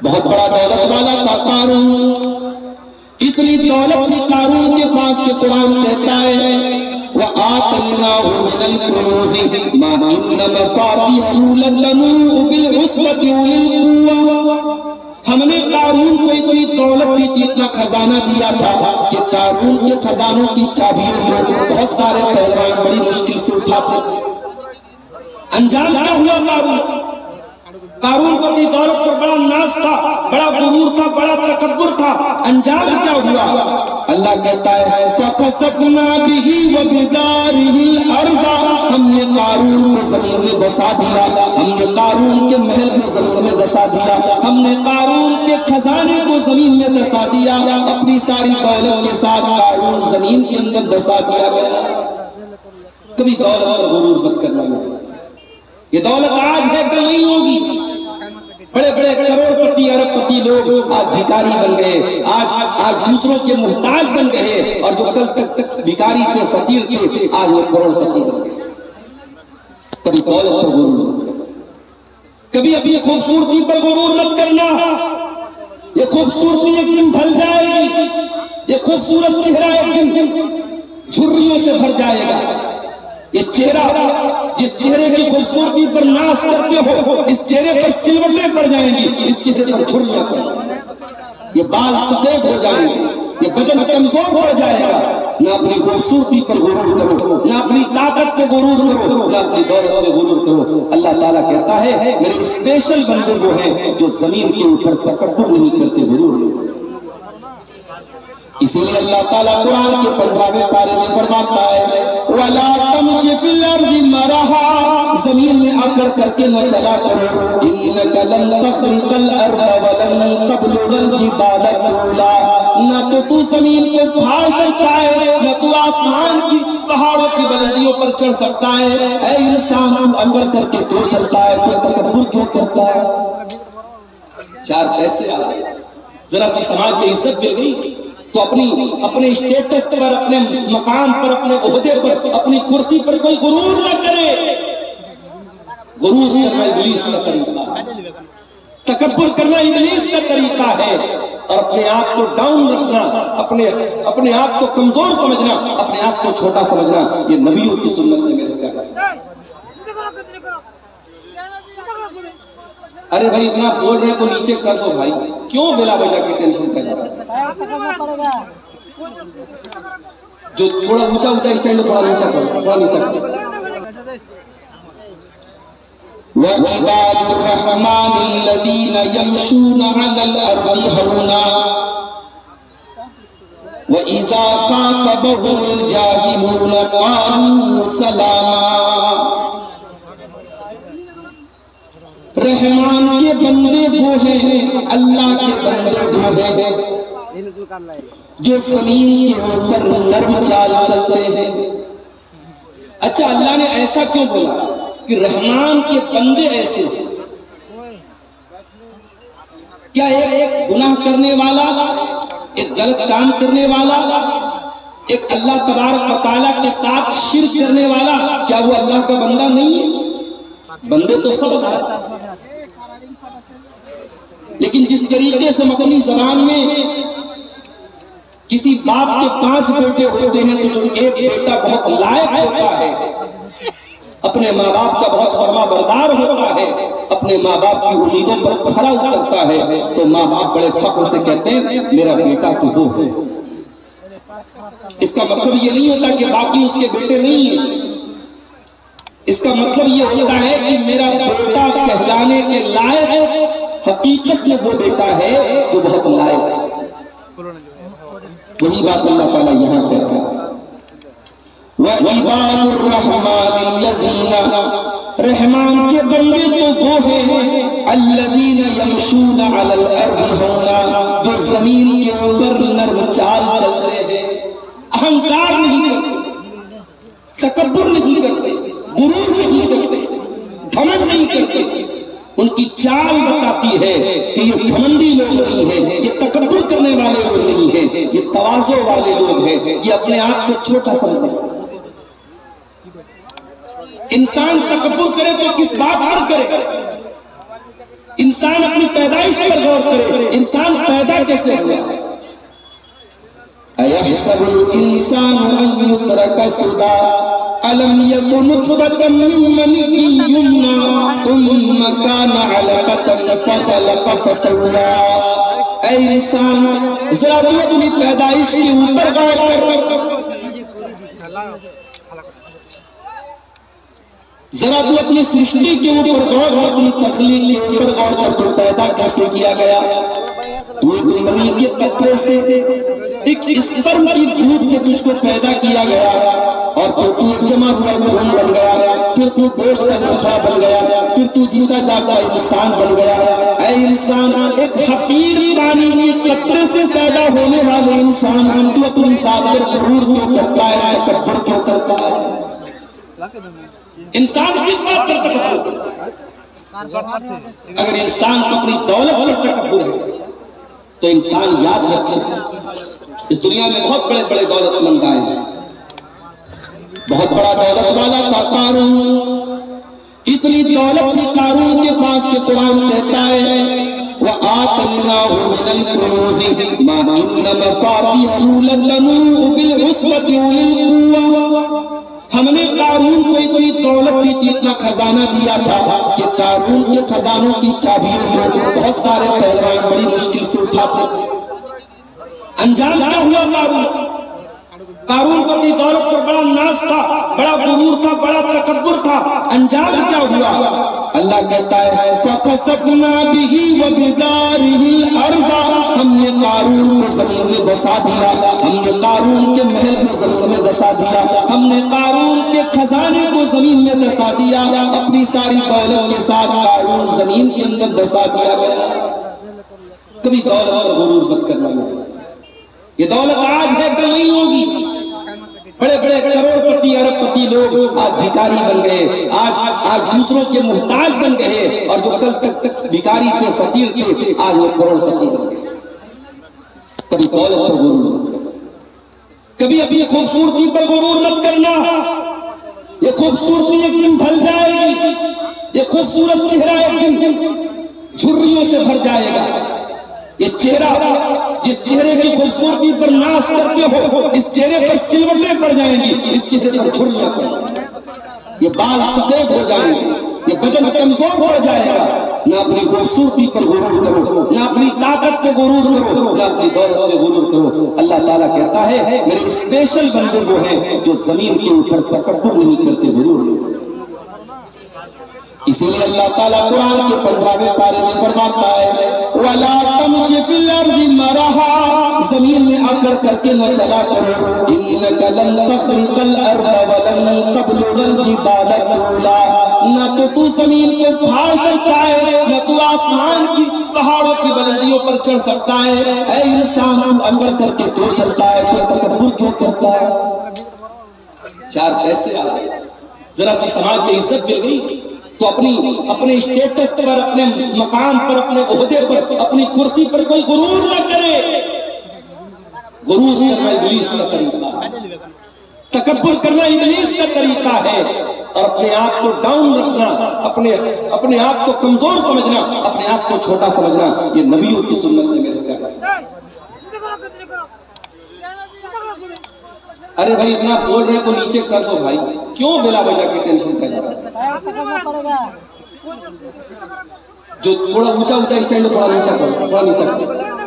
بہت بڑا دولت والا تھا قارون، اتنی دولت تھی قارون کے پاس کہ قرآن کہتا ہے وَآتَيْنَاهُ مِنَ الْكُنُوزِ مَا إِنَّ مَفَاتِحَهُ لَتَنُوءُ بِالْعُصْبَةِ أُولِي الْقُوَّةِ، ہم نے قارون کو اتنی دولت دی تھی، اتنا خزانہ دیا تھا کہ قارون کے خزانوں کی چابیوں کو بہت سارے پہلوان بڑی مشکل سے اٹھاتے تھے۔ انجام کیا ہوا قارون؟ قارون کو اپنی دولت پر بڑا ناز تھا، بڑا غرور تھا، بڑا تکبر تھا۔ انجام کیا ہوا؟ اللہ کہتا ہے فَخَسَفْنَا بِهِ وَبِدَارِهِ الْأَرْضَ، ہم نے قارون کو زمین میں دسا دیا، ہم نے قارون کے محل کو زمین میں دسا دیا، ہم نے قارون کے خزانے کو زمین میں دسا دیا، اپنی ساری دولت کے ساتھ قارون زمین کے اندر دسا دیا گیا۔ کبھی دولت پر غرور مت کرنا ہے، یہ دولت آج ہے کل نہیں ہوگی۔ بڑے بڑے کروڑ پتی ارب پتی لوگ آج بھکاری بن گئے، آج دوسروں کے محتاج بن گئے، اور جو کل تک بھکاری تھے، فقیر تھے، آج وہ کروڑ پتی بن گئے۔ کبھی دولت پر غرور مت کرنا، کبھی اپنی خوبصورتی پر غرور مت کرنا۔ یہ خوبصورتی ایک دن ڈھل جائے گی، یہ خوبصورت چہرہ ایک دن جھریوں سے بھر جائے گا۔ یہ چہرہ، جس چہرے کی خوبصورتی پر ناز کرتے ہو، اس چہرے پر سلوٹیں پڑ جائیں گی، اس چہرے پر جھریاں پڑ جائیں گی، یہ بال سفید ہو جائیں گے، یہ بدن کمزور پڑ جائے گا۔ نہ اپنی خوبصورتی پر غرور کرو، نہ اپنی طاقت پہ غرور کرو، نہ اپنی دولت پہ غرور کرو۔ اللہ تعالیٰ کہتا ہے میرے اسپیشل بندے وہ ہیں جو زمین کے اوپر تکبر نہیں کرتے، غرور نہیں۔ اسی لیے اللہ تعالیٰ قرآن کے 15ویں پارے میں فرماتا ہے وَلَا تَمْشِ فِي الْأَرْضِ مَرَحًا، زمین میں اکڑ کر کے نہ چلا کرو، إِنَّكَ لَن تَخْرِقَ الْأَرْضَ وَلَن تَبْلُغَ الْجِبَالَ طُولًا، نہ تو تو زمین کو پھاڑ سکتا ہے، نہ تو آسمان کی پہاڑوں کی بلندیوں پر چڑھ سکتا ہے۔ اے انسان، تو اکڑ کر کے کیوں چلتا ہے؟ تو تکبر کیوں کرتا ہے؟ چار پیسے آ گئے، ذرا سی سماج میں عزت مل گئی تو اپنے اسٹیٹس پر، اپنے مقام پر، اپنے عہدے پر، اپنی کرسی پر کوئی غرور نہ کرے۔ غرور کرنا ابلیس کا طریقہ ہے، تکبر کرنا ابلیس کا طریقہ ہے، اور اپنے آپ کو ڈاؤن رکھنا، اپنے آپ کو کمزور سمجھنا، اپنے آپ کو چھوٹا سمجھنا، یہ نبیوں کی سنت ہے میرے پیارے۔ ارے بھائی اتنا بول رہے تو نیچے کر دو بھائی، کیوں بلا وجہ کی ٹینشن کر رہا ہے؟ جو تھوڑا اونچا اسٹینڈ تھوڑا نیچا کرو، تھوڑا نیچا کرو۔ وَعِبَادُ الرَّحْمَنِ الَّذِينَ يَمْشُونَ عَلَى الْأَرْضِ هَوْنًا وَإِذَا خَاطَبَهُمُ الْجَاهِلُونَ قَالُوا سَلَامًا۔ رحمان کے بندے وہ ہیں، اللہ کے بندے وہ ہیں جو زمین کے اوپر نرم چال چلتے ہیں۔ اچھا اللہ نے ایسا کیوں بولا کہ رحمان کے بندے ایسے ہیں؟ کیا ایک گناہ کرنے والا، ایک غلط کام کرنے والا، ایک اللہ تبارک و تعالیٰ کے ساتھ شرک کرنے والا، کیا وہ اللہ کا بندہ نہیں ہے؟ بندے تو سب ہیں، لیکن جس طریقے سے اپنی زبان میں کسی باپ کے 5 بیٹے ہوتے ہیں تو جو ایک بیٹا بہت لائق ہوتا ہے، اپنے ماں باپ کا بہت فرما بردار ہوتا ہے، اپنے ماں باپ کی امیدوں پر کھرا اترتا ہے، تو ماں باپ بڑے فخر سے کہتے ہیں میرا بیٹا تو وہ ہے۔ اس کا مطلب یہ نہیں ہوتا کہ باقی اس کے بیٹے نہیں ہیں، اس کا مطلب یہ ہوتا ہے کہ میرا بیٹا کہلانے کے لائق ہے، حقیقت میں وہ بیٹا ہے جو بہت لائق ہے۔ وہی بات اللہ تعالیٰ یہاں کہتا ہے وَعِبَادُ الرَّحْمَنِ الَّذِينَ، رحمان کے بندے تو وہ ہیں الَّذِينَ يَمْشُونَ عَلَى الْأَرْضِ هَوْنًا، جو زمین کے اوپر نرم چال چلتے ہیں، اہنکار نہیں کرتے، تکبر نہیں کرتے، غرور نہیں کرتے، گھمنڈ نہیں کرتے۔ ان کی چال بتاتی ہے کہ یہ گھمنڈی لوگ نہیں ہیں، یہ تکبر کرنے والے لوگ نہیں ہیں، یہ تواضع والے لوگ ہیں، یہ اپنے آپ کو چھوٹا سمجھتے ہیں۔ انسان تکبر کرے تو کس بات پر کرے؟ انسان اپنی پیدائش پر غور کرے، انسان پیدا کیسے ہوا؟ اَيَحْسَبُ الْإِنسَانُ أَن يُتْرَكَ سُدًى أَلَمْ يَكُ نُطْفَةً مِّن مَّنِيٍّ يُمْنَىٰ ثُمَّ كَانَ عَلَقَةً فَخَلَقَ فَسَوَّىٰ۔ اے انسان ذرا تو اپنی پیدائش کے اوپر غور کر، ذرا تو اپنی سرشٹی کے اوپر غور کر، اپنی تخلیق کے اوپر غور کر، تو پیدا کیسے کیا گیا؟ تو ایک منی کے قطرے سے، ایک اسپرم کی بھوت سے تجھ کو پیدا کیا گیا، اور پھر تو ایک جمع ہوا خون بن گیا، پھر تو گوشت کا جوڑا بن گیا، پھر تو جیتا جاگتا انسان بن گیا۔ اے انسان، ایک حقیر پانی کے قطرے سے پیدا ہونے والے انسان، تو اپنی ذات پر غرور کیوں کرتا ہے، تکبر کیوں کرتا ہے؟ انسان کس بات پر تکبر کرتا ہے؟ اگر انسان کو اپنی دولت پر تکبر ہے تو انسان یاد رکھے اس دنیا میں بہت بڑے بڑے دولت مند آئے ہیں۔ بہت بڑا دولت والا تھا قارون، اتنی دولت تھی قارون کے پاس کہ قرآن کہتا ہے وَآتَيْنَاهُ مِنَ الْكُنُوزِ مَا إِنَّ مَفَاتِحَهُ لَتَنُوءُ بِالْعُصْبَةِ أُولِي الْقُوَّةِ۔ ہم نے قارون کو اتنی دولت دی تھی، اتنا خزانہ دیا تھا کہ قارون کے خزانوں کی چابیوں کو بہت سارے پہلوان بڑی مشکل سے اٹھاتے تھے۔ انجام کیا ہوا قارون؟ قارون کو اپنی دولت پر بڑا ناز تھا، بڑا غرور تھا، بڑا تکبر تھا۔ انجام کیا ہوا؟ اللہ کہتا ہے فَخَسَفْنَا بِهِ وَبِدَارِهِ الْأَرْضَ، ہم نے قارون کو زمین میں دسا دیا، ہم نے قارون کے محل کو زمین میں دسا دیا، ہم نے قارون کے خزانے کو زمین میں دسا دیا، اپنی ساری دولت کے ساتھ قارون زمین کے اندر دسا دیا گیا۔ کبھی دولت پر غرور مت کرنا، یہ دولت آج ہے کل نہیں ہوگی۔ بڑے بڑے کروڑ پتی ارب پتی لوگ آج بھکاری بن گئے، آج دوسروں کے محتاج بن گئے، اور جو کل تک بھکاری تھے، فقیر تھے، آج وہ کروڑ پتی بن گئے۔ کبھی دولت پر غرور مت کرنا، کبھی اپنی خوبصورتی پر غرور مت کرنا۔ یہ خوبصورتی ایک دن ڈھل جائے گی، یہ خوبصورت چہرہ ایک دن جھریوں سے بھر جائے گا۔ یہ چہرہ، جس چہرے کی خوبصورتی پر ناز کرتے ہو، اس چہرے پر سلوٹیں پڑ جائیں گی، اس چہرے پر جھریاں پڑ جائیں گی، یہ بال سفید ہو جائیں گے، یہ بدن کمزور ہو جائے گا۔ نہ اپنی خوبصورتی پر غرور کرو، نہ اپنی طاقت پہ غرور کرو، نہ اپنی دولت پہ غرور کرو۔ اللہ تعالیٰ کہتا ہے میرے اسپیشل بندے جو ہیں، جو زمین کے اوپر تکبر نہیں کرتے، غرور نہیں کرتے۔ اسی لیے اللہ تعالیٰ قرآن کے 15ویں پارے میں فرماتا ہے وَلَا تَمْشِ فِي الْأَرْضِ مَرَحًا، زمین میں اکڑ کر کے نہ چلا کرو، إِنَّكَ لَن تَخْرِقَ الْأَرْضَ وَلَن تَبْلُغَ الْجِبَالَ طُولًا، نہ تو زمین کو پھاڑ سکتا ہے، نہ تو آسمان کی پہاڑوں کی بلندیوں پر چڑھ سکتا ہے۔ اے انسان، تو اکڑ کر کے کیوں چلتا ہے، تو تکبر کیوں کرتا ہے؟ چار پیسے آ گئے، ذرا سی سماج میں عزت مل گئی تو اپنے اسٹیٹس پر، اپنے مقام پر، اپنے عہدے پر، اپنی کرسی پر کوئی غرور نہ کرے۔ غرور کرنا ابلیس کا طریقہ ہے، تکبر کرنا ابلیس کا طریقہ ہے، اور اپنے آپ کو ڈاؤن رکھنا، اپنے آپ کو کمزور سمجھنا، اپنے آپ کو چھوٹا سمجھنا، یہ نبیوں کی سنت ہے میرے پیارے ساتھی۔ ارے بھائی اتنا بول رہے تو نیچے کر دو بھائی، کیوں بلا وجہ کی ٹینشن کر رہا ہے؟ جو تھوڑا اونچا اسٹینڈ، تھوڑا نیچا کرو، تھوڑا نیچا کرو۔